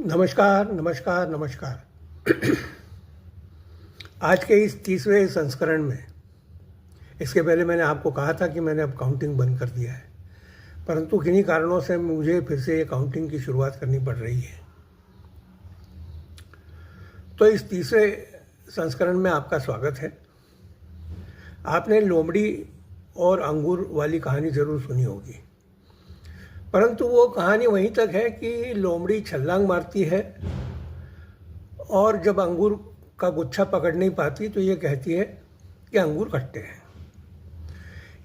नमस्कार नमस्कार नमस्कार। आज के इस 30वें संस्करण में, इसके पहले मैंने आपको कहा था कि मैंने अब काउंटिंग बंद कर दिया है, परंतु किन्हीं कारणों से मुझे फिर से ये काउंटिंग की शुरुआत करनी पड़ रही है। तो इस 30वें संस्करण में आपका स्वागत है। आपने लोमड़ी और अंगूर वाली कहानी ज़रूर सुनी होगी, परंतु वो कहानी वहीं तक है कि लोमड़ी छलांग मारती है और जब अंगूर का गुच्छा पकड़ नहीं पाती तो ये कहती है कि अंगूर खट्टे हैं।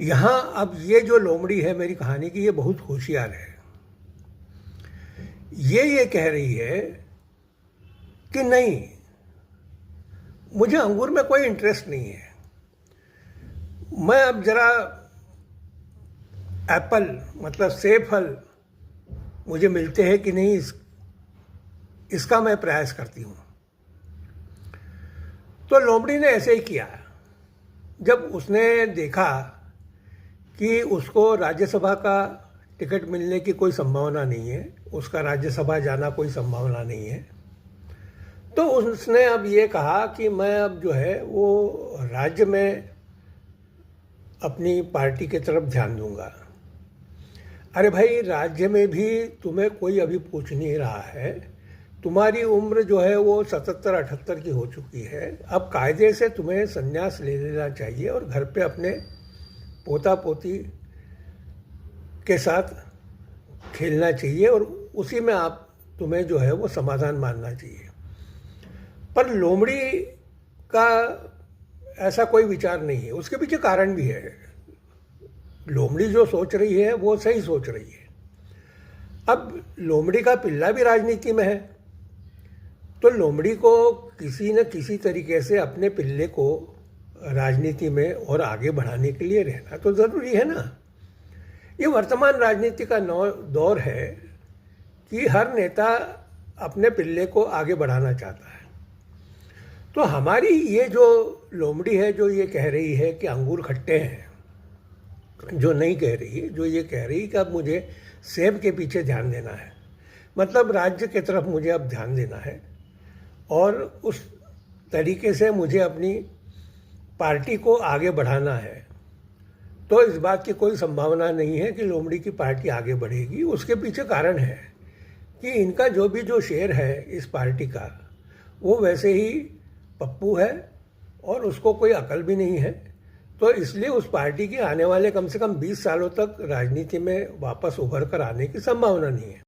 यहाँ अब ये जो लोमड़ी है मेरी कहानी की, ये बहुत होशियार है। ये कह रही है कि नहीं, मुझे अंगूर में कोई इंटरेस्ट नहीं है। मैं अब जरा एप्पल मतलब सेब फल मुझे मिलते हैं कि नहीं, इसका मैं प्रयास करती हूँ। तो लोमड़ी ने ऐसे ही किया। जब उसने देखा कि उसको राज्यसभा का टिकट मिलने की कोई संभावना नहीं है, उसका राज्यसभा जाना कोई संभावना नहीं है, तो उसने अब ये कहा कि मैं अब जो है वो राज्य में अपनी पार्टी की तरफ ध्यान दूंगा। अरे भाई, राज्य में भी तुम्हें कोई अभी पूछ नहीं रहा है। तुम्हारी उम्र जो है वो 77-78 की हो चुकी है। अब कायदे से तुम्हें संन्यास ले लेना चाहिए और घर पे अपने पोता पोती के साथ खेलना चाहिए और उसी में तुम्हें जो है वो समाधान मानना चाहिए। पर लोमड़ी का ऐसा कोई विचार नहीं है। उसके पीछे कारण भी है। लोमड़ी जो सोच रही है वो सही सोच रही है। अब लोमड़ी का पिल्ला भी राजनीति में है, तो लोमड़ी को किसी न किसी तरीके से अपने पिल्ले को राजनीति में और आगे बढ़ाने के लिए रहना तो ज़रूरी है ना। ये वर्तमान राजनीति का दौर है कि हर नेता अपने पिल्ले को आगे बढ़ाना चाहता है। तो हमारी ये जो लोमड़ी है, जो ये कह रही है कि अंगूर खट्टे हैं, जो नहीं कह रही है, जो ये कह रही है कि अब मुझे सेब के पीछे ध्यान देना है, मतलब राज्य की तरफ मुझे अब ध्यान देना है और उस तरीके से मुझे अपनी पार्टी को आगे बढ़ाना है। तो इस बात की कोई संभावना नहीं है कि लोमड़ी की पार्टी आगे बढ़ेगी। उसके पीछे कारण है कि इनका जो शेर है इस पार्टी का, वो वैसे ही पप्पू है और उसको कोई अकल भी नहीं है। तो इसलिए उस पार्टी की आने वाले कम से कम 20 सालों तक राजनीति में वापस उभर कर आने की संभावना नहीं है।